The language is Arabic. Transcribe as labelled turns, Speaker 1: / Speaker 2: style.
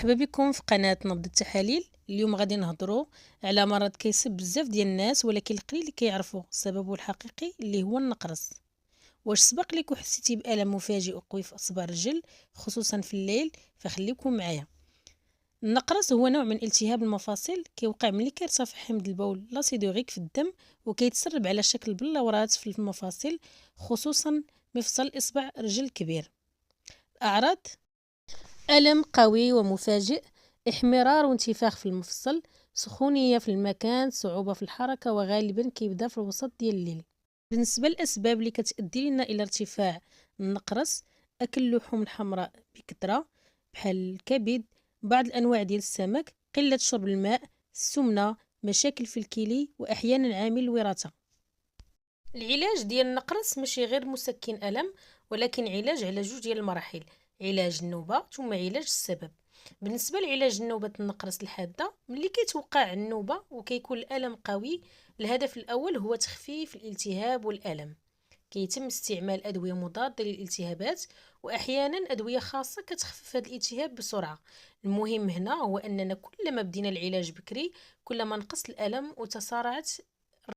Speaker 1: مرحبا بكم في قناة نبض التحاليل. اليوم غادي نهضروا على مرض كيصيب بزاف ديال الناس، ولكن القليل اللي كيعرفوا سببه الحقيقي اللي هو النقرس. واش سبق لك وحسيتي بألم مفاجئ وقوي في اصابع الرجل، خصوصا في الليل؟ فخليكم معايا. النقرس هو نوع من التهاب المفاصل كيوقع ملي كيرتفع حمض البول لاسيدوغيك في الدم، وكيتسرب على شكل بلورات في المفاصل، خصوصا مفصل اصبع رجل كبير. اعراض: ألم قوي ومفاجئ، احمرار وانتفاخ في المفصل، سخونية في المكان، صعوبة في الحركة، وغالبا كيبدا في الوسط ديال الليل. بالنسبة للأسباب اللي كتأدي لنا إلى ارتفاع النقرس: أكل اللحوم الحمراء بكثرة بحال الكبد، بعض الأنواع ديال السمك، قلة شرب الماء، السمنة، مشاكل في الكلي، وأحيانا عامل الوراثة. العلاج ديال النقرس ماشي غير مسكن ألم، ولكن علاج على جوج ديال المراحل: علاج النوبة ثم علاج السبب. بالنسبة لعلاج النوبة النقرس الحادة، ملي كيتوقع النوبة وكيكون الألم قوي، الهدف الأول هو تخفيف الالتهاب والألم. كيتم استعمال أدوية مضادة للالتهابات، وأحيانا أدوية خاصة كتخفف هذا الالتهاب بسرعة. المهم هنا هو أننا كلما بدينا العلاج بكري، كلما نقص الألم وتسارعت